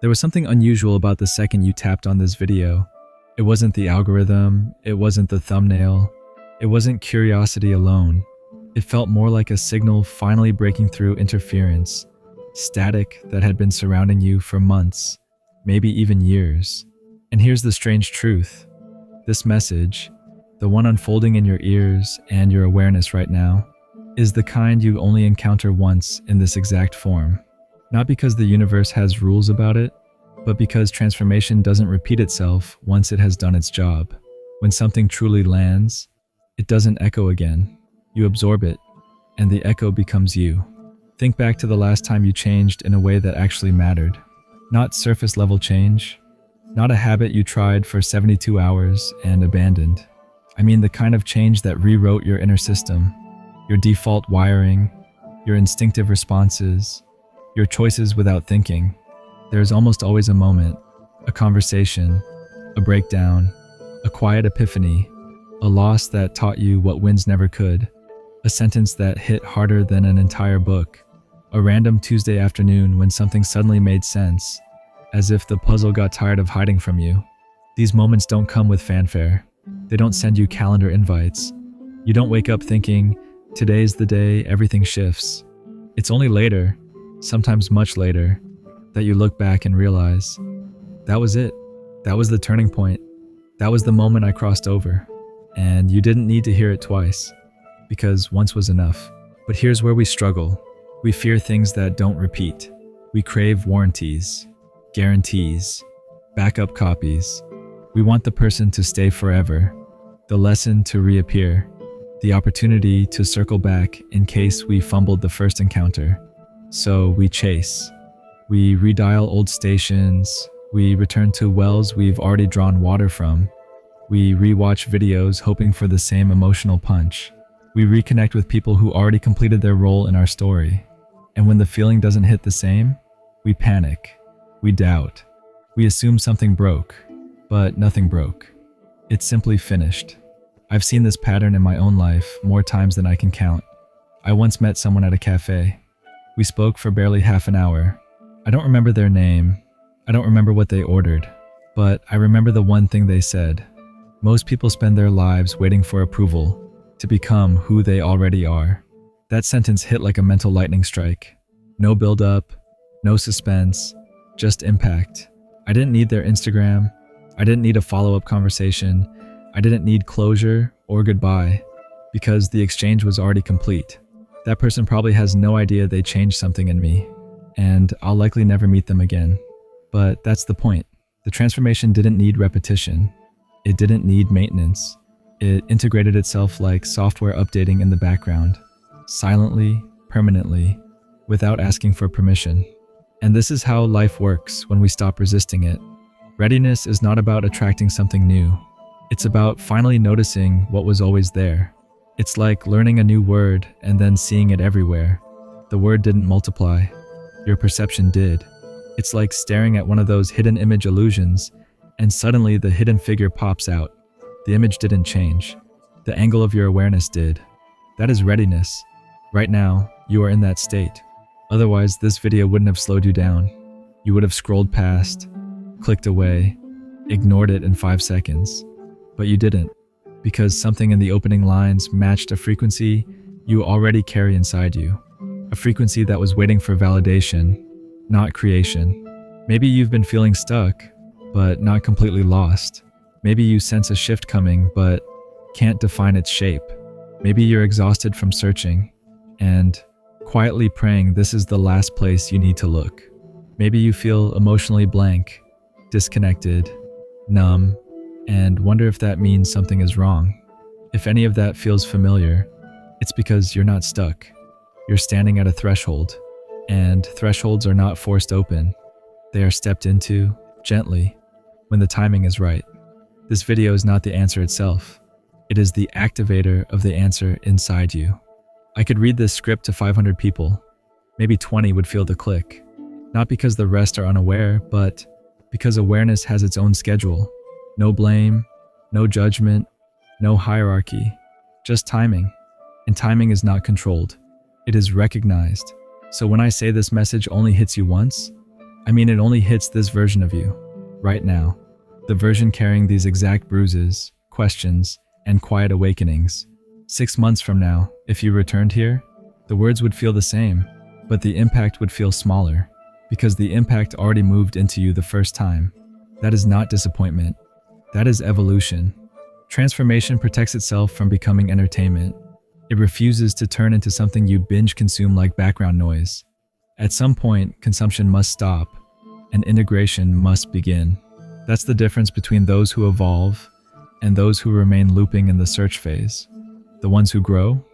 There was something unusual about the second you tapped on this video. It wasn't the algorithm, it wasn't the thumbnail, it wasn't curiosity alone. It felt more like a signal finally breaking through interference, static that had been surrounding you for months, maybe even years. And here's the strange truth. This message, the one unfolding in your ears and your awareness right now, is the kind you only encounter once in this exact form. Not because the universe has rules about it, but because transformation doesn't repeat itself once it has done its job. When something truly lands, it doesn't echo again. You absorb it, and the echo becomes you. Think back to the last time you changed in a way that actually mattered. Not surface level change, not a habit you tried for 72 hours and abandoned. I mean the kind of change that rewrote your inner system, your default wiring, your instinctive responses, your choices without thinking. There's almost always a moment, a conversation, a breakdown, a quiet epiphany, a loss that taught you what wins never could, a sentence that hit harder than an entire book, a random Tuesday afternoon when something suddenly made sense, as if the puzzle got tired of hiding from you. These moments don't come with fanfare. They don't send you calendar invites. You don't wake up thinking, today's the day everything shifts. It's only later, sometimes much later, that you look back and realize, that was it. That was the turning point. That was the moment I crossed over. And you didn't need to hear it twice, because once was enough. But here's where we struggle. We fear things that don't repeat. We crave warranties, guarantees, backup copies. We want the person to stay forever, the lesson to reappear, the opportunity to circle back in case we fumbled the first encounter. So we chase. We redial old stations. We return to wells we've already drawn water from. We rewatch videos hoping for the same emotional punch. We reconnect with people who already completed their role in our story. And when the feeling doesn't hit the same, we panic. We doubt. We assume something broke, but nothing broke. It's simply finished. I've seen this pattern in my own life more times than I can count. I once met someone at a cafe. We spoke for barely half an hour. I don't remember their name. I don't remember what they ordered, but I remember the one thing they said. Most people spend their lives waiting for approval, to become who they already are. That sentence hit like a mental lightning strike. No build-up, no suspense, just impact. I didn't need their Instagram. I didn't need a follow-up conversation. I didn't need closure or goodbye, because the exchange was already complete. That person probably has no idea they changed something in me, and I'll likely never meet them again. But that's the point. The transformation didn't need repetition. It didn't need maintenance. It integrated itself like software updating in the background, silently, permanently, without asking for permission. And this is how life works when we stop resisting it. Readiness is not about attracting something new. It's about finally noticing what was always there. It's like learning a new word and then seeing it everywhere. The word didn't multiply. Your perception did. It's like staring at one of those hidden image illusions, and suddenly the hidden figure pops out. The image didn't change. The angle of your awareness did. That is readiness. Right now, you are in that state. Otherwise, this video wouldn't have slowed you down. You would have scrolled past, clicked away, ignored it in 5 seconds. But you didn't, because something in the opening lines matched a frequency you already carry inside you. A frequency that was waiting for validation, not creation. Maybe you've been feeling stuck, but not completely lost. Maybe you sense a shift coming, but can't define its shape. Maybe you're exhausted from searching and quietly praying this is the last place you need to look. Maybe you feel emotionally blank, disconnected, numb, and wonder if that means something is wrong. If any of that feels familiar, it's because you're not stuck. You're standing at a threshold, and thresholds are not forced open. They are stepped into, gently, when the timing is right. This video is not the answer itself. It is the activator of the answer inside you. I could read this script to 500 people. Maybe 20 would feel the click. Not because the rest are unaware, but because awareness has its own schedule. No blame, no judgment, no hierarchy, just timing. And timing is not controlled. It is recognized. So when I say this message only hits you once, I mean, it only hits this version of you, right now. The version carrying these exact bruises, questions, and quiet awakenings. 6 months from now, if you returned here, the words would feel the same, but the impact would feel smaller, because the impact already moved into you the first time. That is not disappointment. That is evolution. Transformation protects itself from becoming entertainment. It refuses to turn into something you binge consume like background noise. At some point, consumption must stop, and integration must begin. That's the difference between those who evolve and those who remain looping in the search phase. The ones who grow,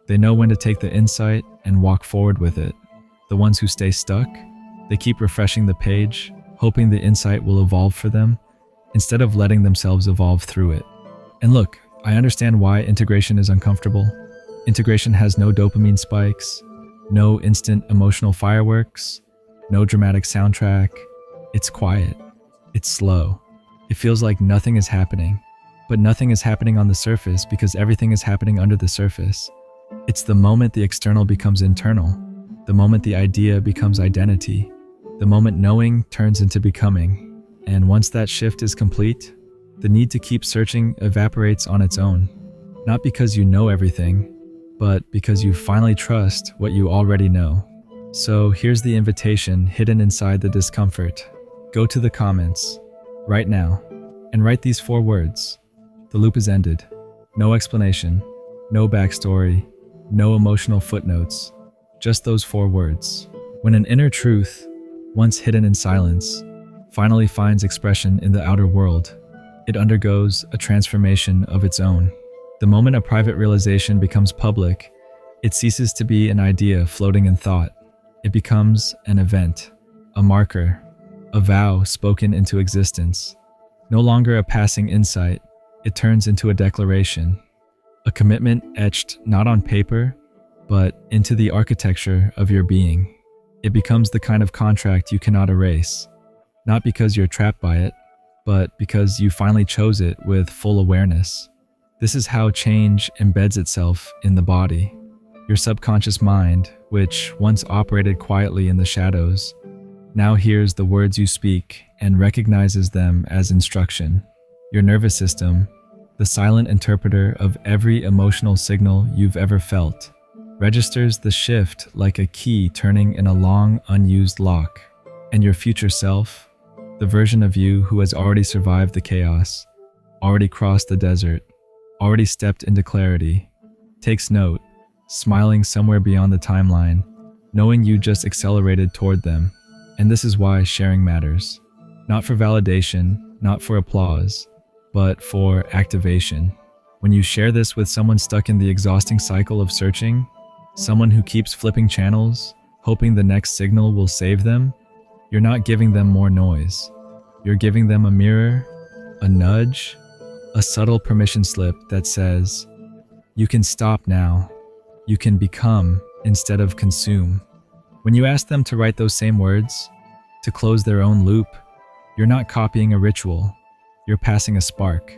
they know when to take the insight and walk forward with it. The ones who stay stuck, they keep refreshing the page, hoping the insight will evolve for them, instead of letting themselves evolve through it. And look, I understand why integration is uncomfortable. Integration has no dopamine spikes, no instant emotional fireworks, no dramatic soundtrack. It's quiet. It's slow. It feels like nothing is happening, but nothing is happening on the surface because everything is happening under the surface. It's the moment the external becomes internal, the moment the idea becomes identity, the moment knowing turns into becoming. And once that shift is complete, the need to keep searching evaporates on its own. Not because you know everything, but because you finally trust what you already know. So here's the invitation hidden inside the discomfort. Go to the comments, right now, and write these 4 words. The loop is ended. No explanation, no backstory, no emotional footnotes, just those 4 words. When an inner truth, once hidden in silence, finally finds expression in the outer world, it undergoes a transformation of its own. The moment a private realization becomes public, it ceases to be an idea floating in thought. It becomes an event, a marker, a vow spoken into existence. No longer a passing insight, it turns into a declaration, a commitment etched not on paper, but into the architecture of your being. It becomes the kind of contract you cannot erase, not because you're trapped by it, but because you finally chose it with full awareness. This is how change embeds itself in the body. Your subconscious mind, which once operated quietly in the shadows, now hears the words you speak and recognizes them as instruction. Your nervous system, the silent interpreter of every emotional signal you've ever felt, registers the shift like a key turning in a long unused lock. And your future self, the version of you who has already survived the chaos, already crossed the desert, already stepped into clarity, takes note, smiling somewhere beyond the timeline, knowing you just accelerated toward them. And this is why sharing matters. Not for validation, not for applause, but for activation. When you share this with someone stuck in the exhausting cycle of searching, someone who keeps flipping channels, hoping the next signal will save them, you're not giving them more noise. You're giving them a mirror, a nudge, a subtle permission slip that says, you can stop now. You can become instead of consume. When you ask them to write those same words, to close their own loop, you're not copying a ritual. You're passing a spark.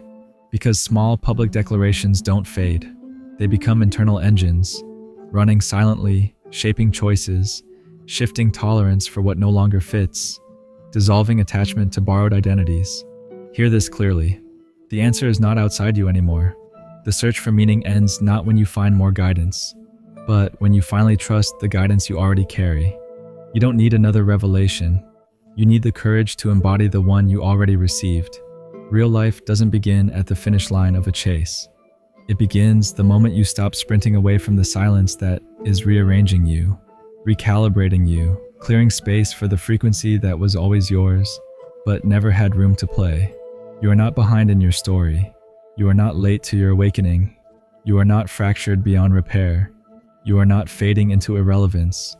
Because small public declarations don't fade. They become internal engines, running silently, shaping choices, shifting tolerance for what no longer fits, dissolving attachment to borrowed identities. Hear this clearly. The answer is not outside you anymore. The search for meaning ends not when you find more guidance, but when you finally trust the guidance you already carry. You don't need another revelation. You need the courage to embody the one you already received. Real life doesn't begin at the finish line of a chase. It begins the moment you stop sprinting away from the silence that is rearranging you, recalibrating you, clearing space for the frequency that was always yours, but never had room to play. You are not behind in your story. You are not late to your awakening. You are not fractured beyond repair. You are not fading into irrelevance.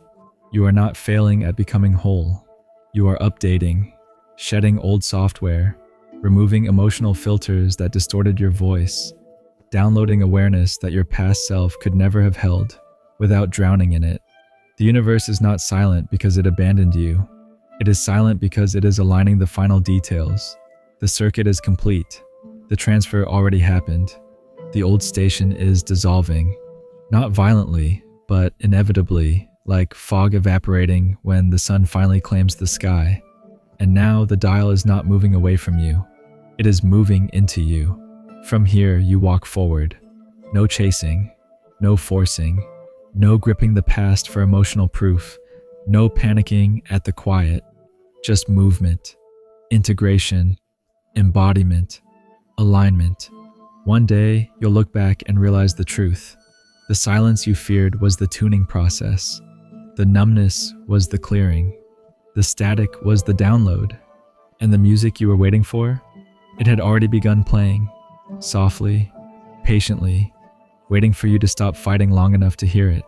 You are not failing at becoming whole. You are updating, shedding old software, removing emotional filters that distorted your voice, downloading awareness that your past self could never have held without drowning in it. The universe is not silent because it abandoned you. It is silent because it is aligning the final details. The circuit is complete. The transfer already happened. The old station is dissolving, not violently, but inevitably, like fog evaporating when the sun finally claims the sky. And now the dial is not moving away from you. It is moving into you. From here, you walk forward. No chasing, no forcing, no gripping the past for emotional proof, no panicking at the quiet, just movement, integration, embodiment, alignment. One day, you'll look back and realize the truth. The silence you feared was the tuning process. The numbness was the clearing. The static was the download. And the music you were waiting for? It had already begun playing, softly, patiently, waiting for you to stop fighting long enough to hear it.